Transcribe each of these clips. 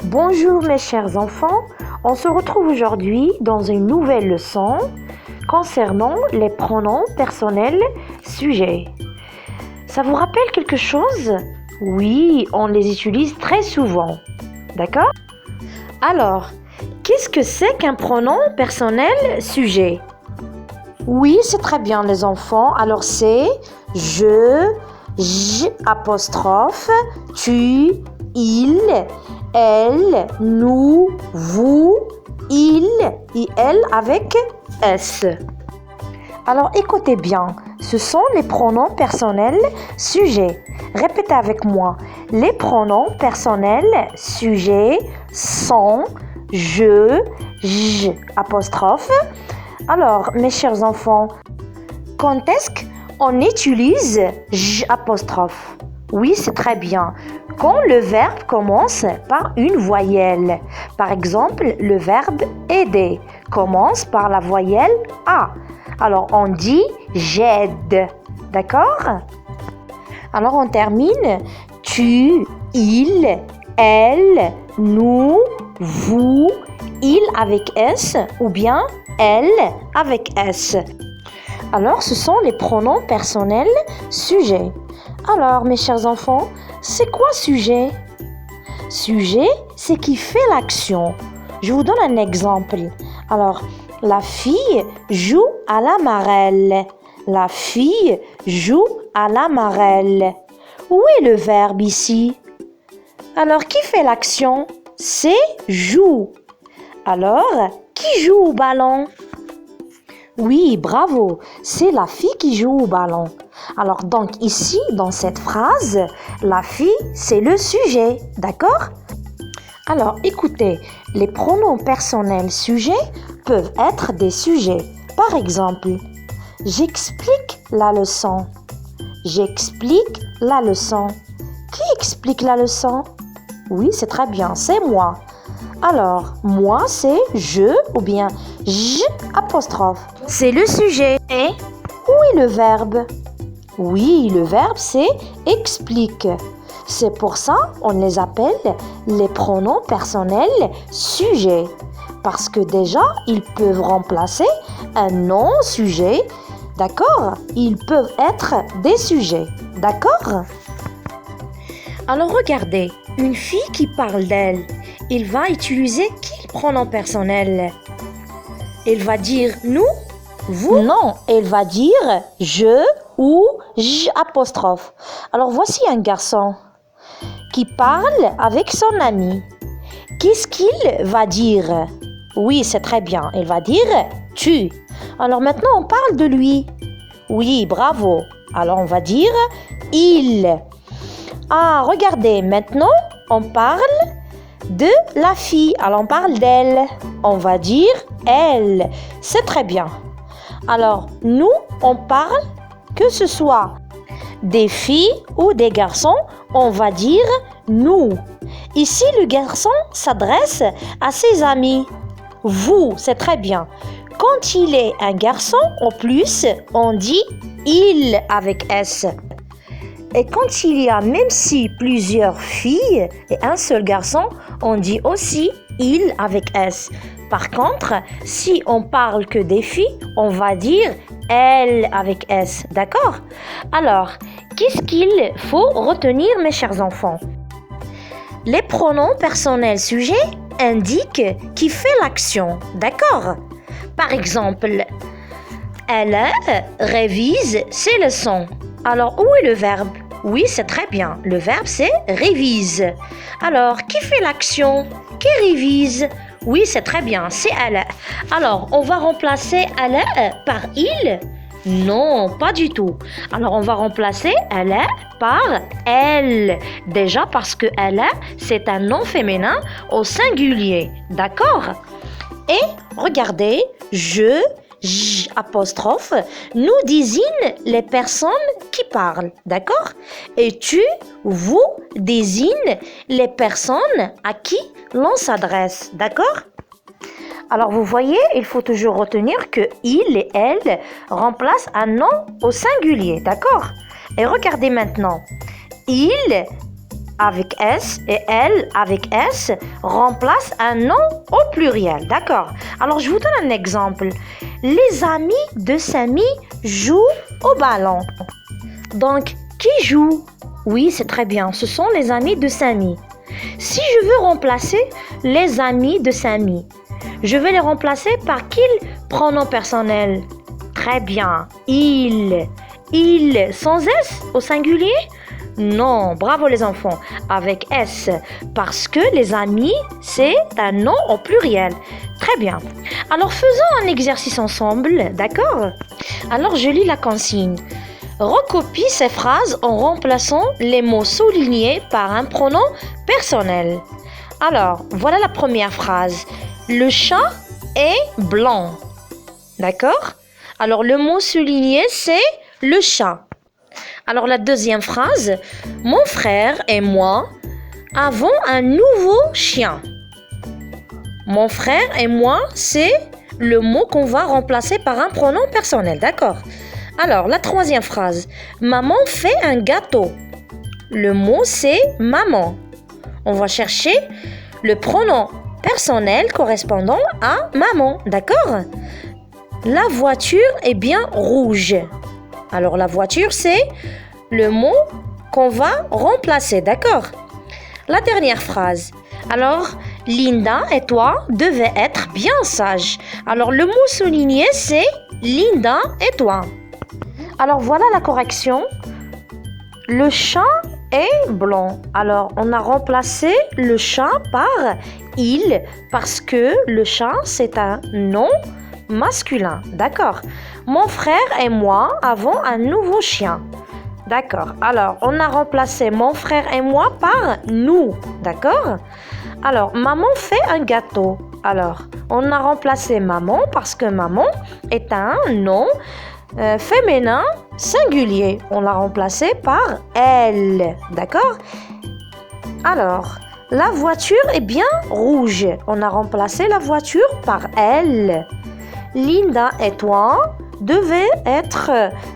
Bonjour mes chers enfants, on se retrouve aujourd'hui dans une nouvelle leçon concernant les pronoms personnels sujets. Ça vous rappelle quelque chose? Oui, on les utilise très souvent, d'accord? Alors, qu'est-ce que c'est qu'un pronom personnel sujet? Oui, c'est très bien les enfants, alors c'est je, j, apostrophe, tu, il, elle, nous, vous, il et elle avec S. Alors écoutez bien, ce sont les pronoms personnels sujets. Répétez avec moi. Les pronoms personnels sujets sont je, j, apostrophe. Alors, mes chers enfants, quand est-ce qu'on utilise j apostrophe? Oui, c'est très bien. Quand le verbe commence par une voyelle. Par exemple, le verbe aider commence par la voyelle A. Alors, on dit j'aide. D'accord? Alors, on termine tu, il, elle, nous, vous, il avec S ou bien elle avec S. Alors, ce sont les pronoms personnels sujets. Alors, mes chers enfants, c'est quoi sujet? Sujet, c'est qui fait l'action. Je vous donne un exemple. Alors, la fille joue à la marelle. La fille joue à la marelle. Où est le verbe ici? Alors, qui fait l'action? C'est joue. Alors, qui joue au ballon? Oui, bravo, c'est la fille qui joue au ballon. Alors donc ici, dans cette phrase, la fille, c'est le sujet, d'accord? Alors écoutez, les pronoms personnels sujets peuvent être des sujets. Par exemple, j'explique la leçon. J'explique la leçon. Qui explique la leçon? Oui, c'est très bien, c'est moi. Alors, moi, c'est je ou bien j apostrophe. C'est le sujet. Et où est le verbe? Oui, le verbe, c'est explique. C'est pour ça qu'on les appelle les pronoms personnels sujets. Parce que déjà, ils peuvent remplacer un non-sujet. D'accord? Ils peuvent être des sujets. D'accord? Alors regardez, une fille qui parle d'elle, il va utiliser quel pronom personnel? Elle va dire nous, vous? Non, elle va dire je ou j apostrophe. Alors voici un garçon qui parle avec son ami. Qu'est-ce qu'il va dire? Oui, c'est très bien. Il va dire tu. Alors maintenant, on parle de lui. Oui, bravo. Alors on va dire il. Ah, regardez, maintenant, on parle de la fille. Alors, on parle d'elle. On va dire elle. C'est très bien. Alors, nous, on parle que ce soit des filles ou des garçons, on va dire nous. Ici, le garçon s'adresse à ses amis. Vous, c'est très bien. Quand il est un garçon, en plus, on dit il avec S. Et quand il y a même si plusieurs filles et un seul garçon, on dit aussi il avec S. Par contre, si on parle que des filles, on va dire elle avec S. D'accord? Alors, qu'est-ce qu'il faut retenir, mes chers enfants? Les pronoms personnels sujets indiquent qui fait l'action. D'accord? Par exemple, elle révise ses leçons. Alors, où est le verbe? Oui, c'est très bien. Le verbe, c'est révise. Alors, qui fait l'action? Qui révise? Oui, c'est très bien. C'est elle. Alors, on va remplacer elle par il? Non, pas du tout. Alors, on va remplacer elle par elle. Déjà parce que elle, c'est un nom féminin au singulier. D'accord? Et regardez, je, j apostrophe, nous désigne les personnes qui parlent, d'accord? Et tu, vous désigne les personnes à qui l'on s'adresse, d'accord? Alors vous voyez, il faut toujours retenir que il et elle remplacent un nom au singulier, d'accord? Et regardez maintenant, il avec S et elle avec S remplace un nom au pluriel. D'accord? Alors, je vous donne un exemple. Les amis de Samy jouent au ballon. Donc, qui joue? Oui, c'est très bien. Ce sont les amis de Samy. Si je veux remplacer les amis de Samy, je vais les remplacer par quel pronom personnel? Très bien. Il. Il sans S au singulier? Non, bravo les enfants, avec S, parce que les amis, c'est un nom au pluriel. Très bien. Alors faisons un exercice ensemble, d'accord? Alors je lis la consigne. Recopie ces phrases en remplaçant les mots soulignés par un pronom personnel. Alors, voilà la première phrase. Le chat est blanc. D'accord? Alors, le mot souligné, c'est le chat. Alors, la deuxième phrase. Mon frère et moi avons un nouveau chien. Mon frère et moi, c'est le mot qu'on va remplacer par un pronom personnel. D'accord? Alors, la troisième phrase. Maman fait un gâteau. Le mot, c'est maman. On va chercher le pronom personnel correspondant à maman. D'accord? La voiture est bien rouge. Alors, la voiture, c'est le mot qu'on va remplacer. D'accord? La dernière phrase. Alors, Linda et toi devez être bien sages. Alors, le mot souligné, c'est Linda et toi. Alors, voilà la correction. Le chat est blanc. Alors, on a remplacé le chat par il parce que le chat, c'est un nom masculin. D'accord? Mon frère et moi avons un nouveau chien. D'accord. Alors, on a remplacé mon frère et moi par nous. D'accord? Alors, maman fait un gâteau. Alors, on a remplacé maman parce que maman est un nom féminin singulier. On l'a remplacé par elle. D'accord? Alors, la voiture est bien rouge. On a remplacé la voiture par elle. Linda et toi devez être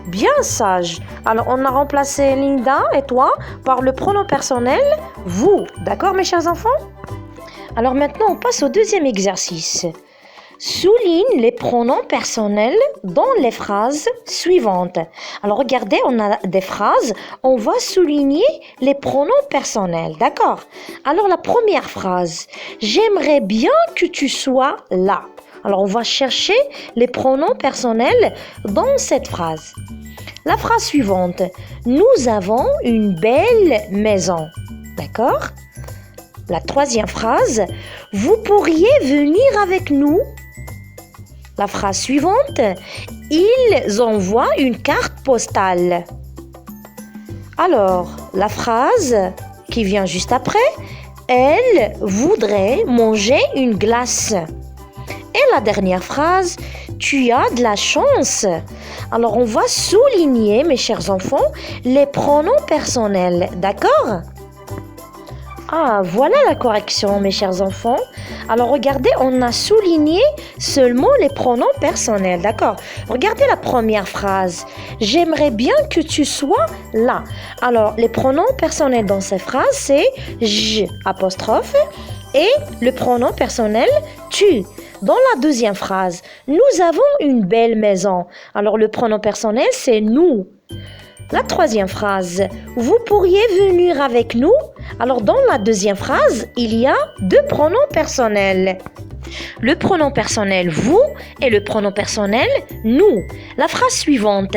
bien sages. Alors, on a remplacé Linda et toi par le pronom personnel vous. D'accord, mes chers enfants? Alors maintenant, on passe au deuxième exercice. Souligne les pronoms personnels dans les phrases suivantes. Alors regardez, on a des phrases, on va souligner les pronoms personnels, d'accord? Alors la première phrase, j'aimerais bien que tu sois là. Alors on va chercher les pronoms personnels dans cette phrase. La phrase suivante, nous avons une belle maison, d'accord? La troisième phrase, vous pourriez venir avec nous. La phrase suivante, ils envoient une carte postale. Alors, la phrase qui vient juste après, elle voudrait manger une glace. Et la dernière phrase, tu as de la chance. Alors, on va souligner, mes chers enfants, les pronoms personnels, d'accord? Ah, voilà la correction, mes chers enfants. Alors, regardez, on a souligné seulement les pronoms personnels, d'accord? Regardez la première phrase. J'aimerais bien que tu sois là. Alors, les pronoms personnels dans cette phrase, c'est je, apostrophe, et le pronom personnel tu. Dans la deuxième phrase, nous avons une belle maison. Alors, le pronom personnel, c'est nous. La troisième phrase, vous pourriez venir avec nous? Alors, dans la deuxième phrase, il y a deux pronoms personnels. Le pronom personnel vous et le pronom personnel nous. La phrase suivante,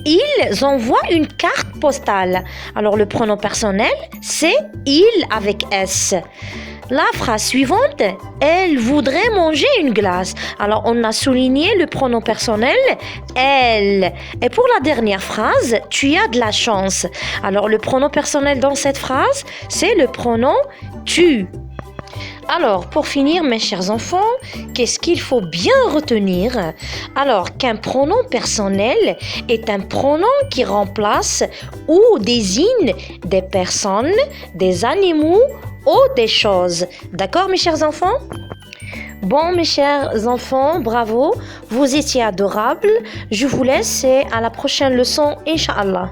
ils envoient une carte postale. Alors, le pronom personnel, c'est il avec S. La phrase suivante, elle voudrait manger une glace. Alors, on a souligné le pronom personnel, elle. Et pour la dernière phrase, tu as de la chance. Alors, le pronom personnel dans cette phrase, c'est le pronom tu. Alors, pour finir, mes chers enfants, qu'est-ce qu'il faut bien retenir? Alors, qu'un pronom personnel est un pronom qui remplace ou désigne des personnes, des animaux ou des choses. D'accord, mes chers enfants? Bon, mes chers enfants, bravo, vous étiez adorables. Je vous laisse et à la prochaine leçon, Inch'Allah.